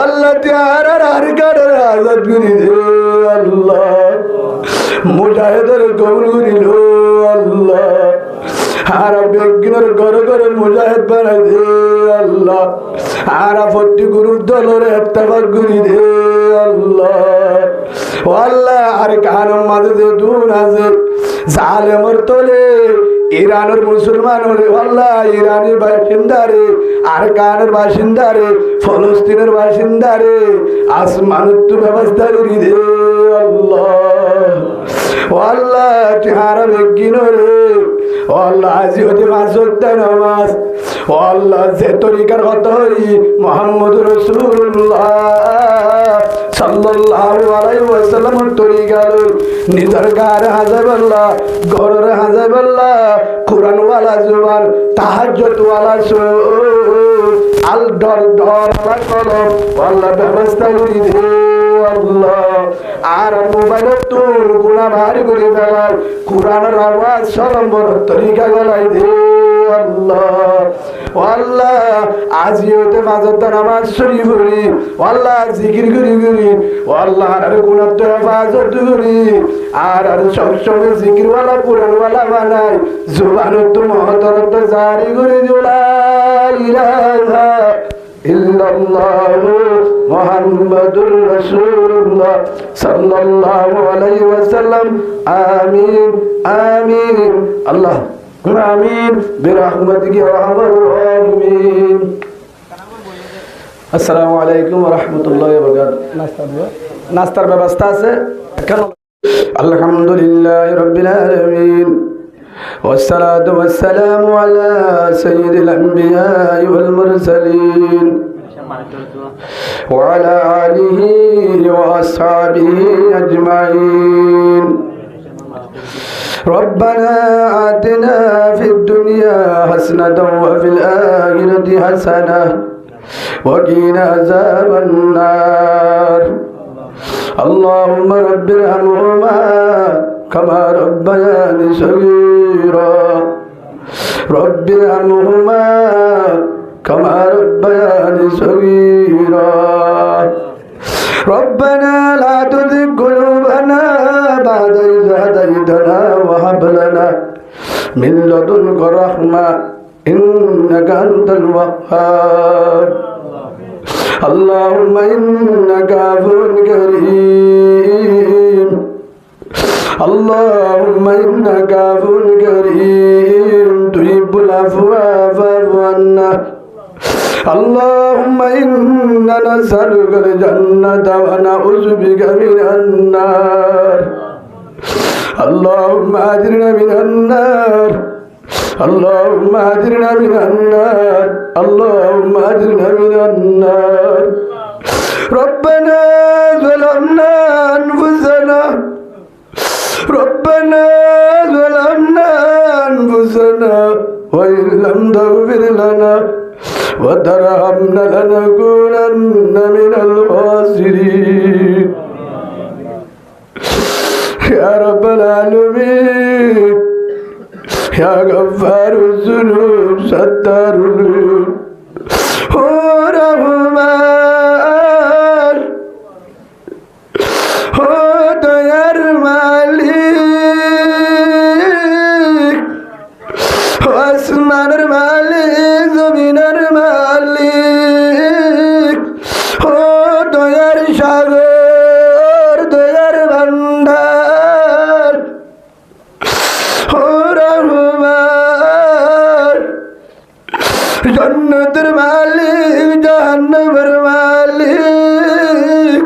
আল্লাহ তাআলার আরকানের আজাদ করি দে আল্লাহ মুজাহিদের কবুল করিল আল্লাহ আর বেগিনের ঘরে ঘরে মুজাহিদ বানাই দে আল্লাহ আর ফটি গুরুর দলের ইত্তেফাক করি দে আল্লাহ ও আল্লাহ আর কারণ মাঝে যে দুন আছে জালেমর তোলে ইরানের মুসলমান হলে আল্লাহ ইরানি বাসিন্দারে আর কানের বাসিন্দারে ফলস্তিনের বাসিন্দারে আসমানের তো ব্যবস্থা করি দে আল্লাহ ও আল্লাহ চেহারা বেগিন রে ও আল্লাহ আজি হতে মাসক্তা নামাজ ও আল্লাহ যে তরিকার কথা হই মুহাম্মদ রাসূলুল্লাহ সাল্লাল্লাহু আলাইহি ওয়াসাল্লামের তরিকা নিজের গার হাজাবাল্লাহ ঘরের হাজাবাল্লাহ কুরআন ওয়ালা জুবান তাহাজ্জুদ ওয়ালা আল ডর ডর কলম আল্লাহ ব্যবস্থা করি দে আল্লাহ আর মোবাইল তোর গুণা ভারী করে ফেলার কুরআনের আওয়াজ সরম্বর তরিকা গলাই দে আল্লাহ আল্লাহ আজি হতে মাঝত নামাজ শরীফ করি আল্লাহ জিকির করি করি আল্লাহ আর গুণার তো হেফাজত করি আর সবসময় জিকির ওয়ালা কুরআন ওয়ালা বানাই জুবানত তো মহতরত জারি করে লা ইলাহা ইল্লাল্লাহু মুহাম্মাদুর রাসূলুল্লাহ সাল্লাল্লাহু আলাইহি ওয়াসাল্লাম আমিন আমিন আল্লাহ আমিন বিরহমাতিকা ইয়া আরহামার রাহিমিন আসসালামু আলাইকুম ওয়া রাহমাতুল্লাহি ওয়া বারাকাতুহু নাস্তার ব্যবস্থা আছে আলহামদুলিল্লাহি রাব্বিল আলামিন والصلاة والسلام على سيد الأنبياء والمرسلين وعلى آله وأصحابه أجمعين ربنا آتنا في الدنيا حسنة وفي الآخرة حسنة وقنا عذاب النار اللهم رب ارحمهما كما ربياني صغيرا رب ارحمهما كما ربياني صغيرا ربنا لا تزغ قلوبنا بعد إذ هديتنا وهب لنا من لدنك رحمة إنك أنت الوهاب اللهم إنك عفو كريم اللهم إنك عفو كريم تحب العفو فاعف عنا اللهم إنا نسألك الجنة ونعوذ بك من النار اللهم أجرنا من النار اللهم أجرنا من النار اللهم أجرنا من النار ربنا ظلمنا أنفسنا ربنا ظلمنا أنفسنا وإن لم تغفر لنا وترحمنا لنكونن من الخاسرين يا رب العالمين يا غفار الذنوب ستار العيوب هو رحمن هو ديار مالك هو আসমান মালিক জমিনের মালিক ও দয়ার সাগর দয়ার ভান্ডার ও রহমান জান্নাতের মালিক জাহান্নামের মালিক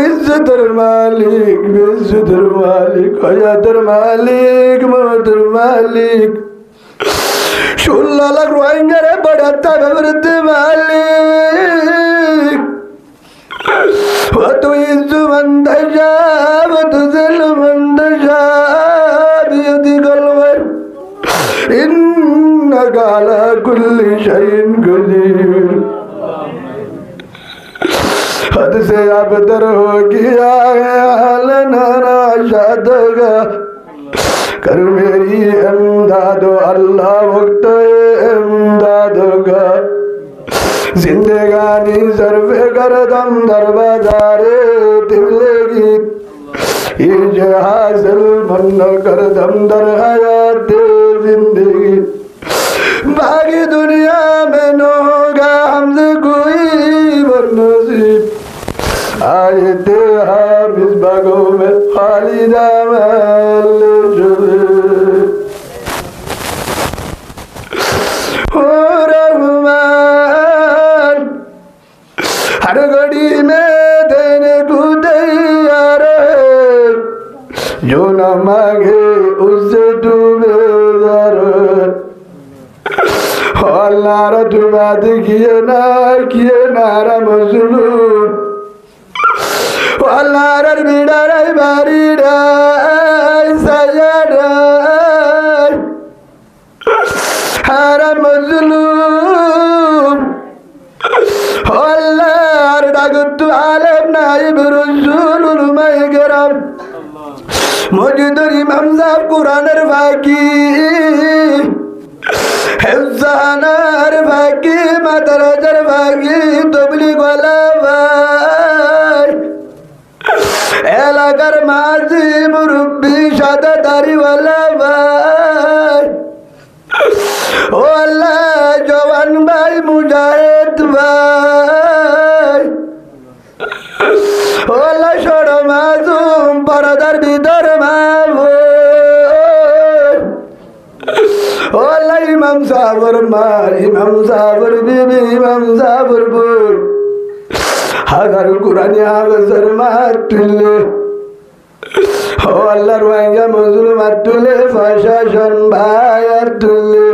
ইজ্জতের মালিক বেইজ্জতের মালিক হায়াতের মালিক মওতের মালিক 16 লাখ রোহিঙ্গারে বাড়াতে বেরতে মালিক وتعز من تشاء وتذل من تشاء بيدك الخير إنك على كل شيء قدير حد سے ابتر ہو گیا ہے حالنا راشد کا کر میری امداد اللہ وقت امداد کا जिंदगानी सर्वे करदम दरबारे तिमलेगी ये हासिल मन करदम दर हयात जिंदगी बाकी दुनिया में न होगा हमसे कोई बनसीब आए थे हाफिज बागों में खालिदा महल हो रहमान हर घड़ी में देने को तैयार है जो न मांगे उससे तू बेजार अल्लाह तू बात किए नारा मजलूम अल्लाह बीड़ा रे बारी सैयदा हारा मजलूम अल्लाह डागतु आलम नाइब रसूलुल मैगरम मौजूदुल इमाम साहब कुरानर फाकी हिफ्ज़ानार फाकी मादरजर फाकी तबलीग वाला भाई এলাকার মাঝি মুরব্বী সাদা দাড়িওয়ালা ভাই ও আল্লাহ জওয়ান ভাই মুজাহিদ ভাই ও আল্লাহ সর মাসুম পরদার ভিতর মা ও আল্লাহ ইমাম সাহেবের মা ইমাম সাহেবের বিবি ইমাম সাহেবের বোন হাজার কুরানি হাজার মাতুলে ও আল্লাহর ওয়াইগা মজলুম তুলে প্রশাসন ভাইয়ার তুলে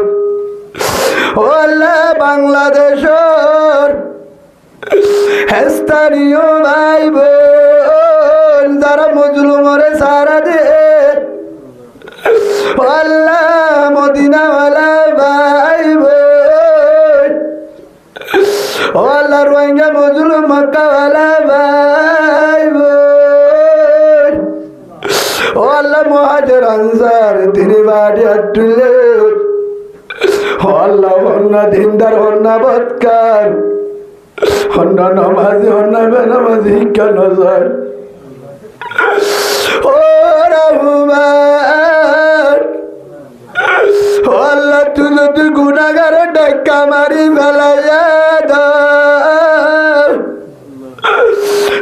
ও আল্লাহ বাংলাদেশের স্থানীয় ভাই বোন যারা মজলুমরে সারা দে ও আল্লাহ মদিনাওয়ালা ভাই বোন ও আল্লাহ রোহিঙ্গা মজলুম মক্কাওয়ালা ভাই বোন ও আল্লাহ মুহাজির আনসার তিনি বাড়ি তুলে ও আল্লাহ হন্না দিনদার হন্না বৎকার হন্না নামাজি হন্না বেনামাজি কেন স্যার ও রহমান ও আল্লাহ তুই যদি গুনাহগার ডাক্কা মারি ফেলাইয়া দাও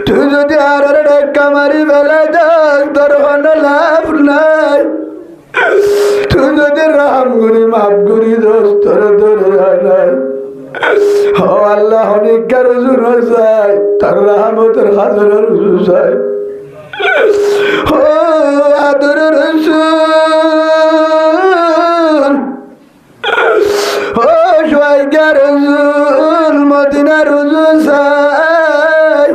তুই যদি আর ডাক্কা মারি ফেলাই দাও তোর কোনো লাভ নাই তুই যদি রাম গুরি মাফ গুরি দোস্তর ধরে নাই ও আল্লাহ অনেককার রুজু চাই তার রহমতের হাজার রুজু চাই ও আদর রসুল ও সোয়াইকা রসুল মদিনা রুজু চাই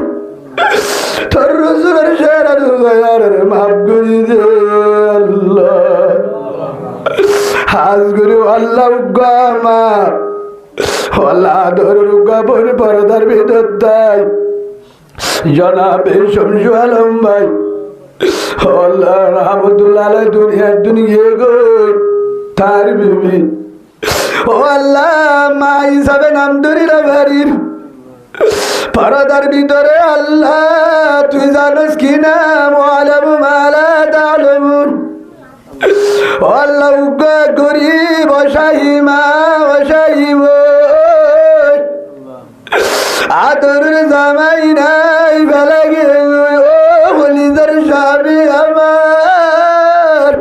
তোর রসুলের সেরা রুজার মাফ করি দে আল্লাহ হাজ গুরু আল্লাহ উগ্গা আমার আল্লাহ আদর উগ্গা বোন পরদার ভিতর তাই জনাবে শমসু আলম ভাই আল্লাহ রহমতুল্লাহ আলাই দুনিয়া গো তার বিবি ও আল্লাহ মা হিসাবে নাম ধরিলা বাড়ির পরদার ভিতরে আল্লাহ তুই জানোস কি নাম আলম মালা তালমুন ও আল্লাহ উগ্গা গরিব অসাহিমা অসাহিব আদরের জামাই নাই বেলা গে ও হলিদার স্বামী আমার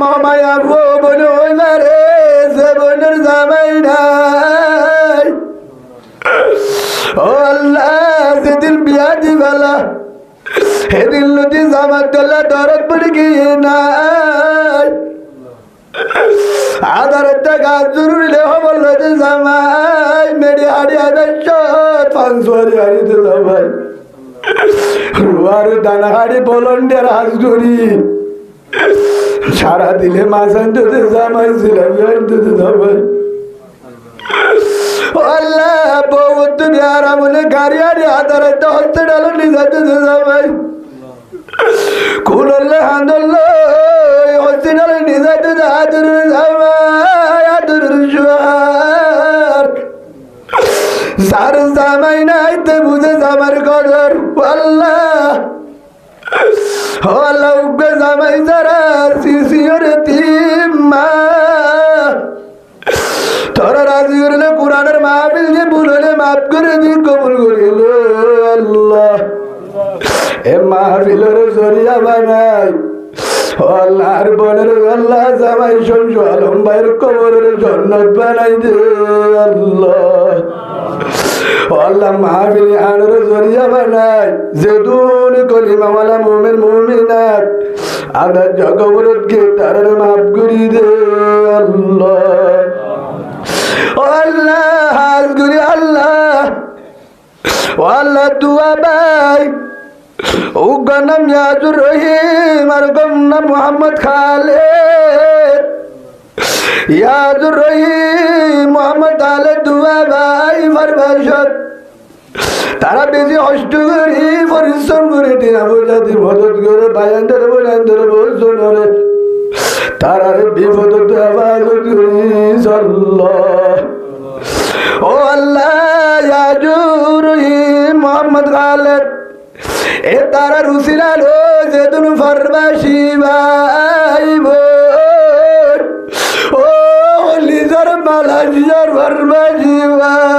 মামায়া বোন ওই মারে সে বোনের জামাই নাই ও আল্লাহ সেদিন বিয়া দিবেলা সেদিন লুটি জামাত গলা দরদ পড়ে গিয়ে নাই আদারটা গাছ জরুরি হবল জামাই মেরি হাড়ি আদর্শ পাঁচশোয়ারি হাড়িতে জামাই রুয়ার দানা হাড়ি বলন্ডের হাঁস করি সারা দিলে মাছ আনতে জামাই ছিলাম আনতে জামাই আল্লাহ বহুত দুনিয়ার আমলে গাড়ি হাড়ি আদারটা হসপিটাল নিয়ে যাতে জামাই কুললে হান্দলে হসপিটাল নিয়ে যাতে আদর জামাই আদর যার জামাই নাই তে বুঝে জামার কদর আল্লাহ ও আল্লাহ উগ্র জামাই যারা শিশির তিম্মা তোরা রাজি করলে কোরআনের মাহফিল যে ভুল হলে মাফ করে দি কবুল করিল আল্লাহ এ মাহফিলের জরিয়া বানাই আল্লাহর বনের আল্লাহ জামাই শমশু আলম ভাইয়ের কবরের জন্নত বানাই দে আল্লাহ আল্লাহ মাহফিল আনোর জরিয়া বানাই যে দুন কলিমাওয়ালা মুমিন মুমিনাত আদা জগবরত কে তার মাফ করি দে আল্লাহ আল্লাহ হাজ করি আল্লাহ আল্লাহ দুয়া ভাই উগর নাম ইয়াজুর রহিম আর নাম মোহাম্মদ খালেদ ইয়াজুর রহিম মোহাম্মদ খালেদ দুয়া ভাই ফরমাশত তারা বেশি কষ্ট করি পরিশ্রম করে টিনা বোঝাতে মদত করে বায়ান্দারে বলছো নরে তারার বিপদ হেফাজত করিস আল্লাহ ও আল্লাহ ইয়াজুর রহিম মোহাম্মদ খালেদ এ তারা রুসিলালো যেদিন ফরবাসি ভাই বোন ও লিজার মালাজিয়ার ফরবাসি ভাই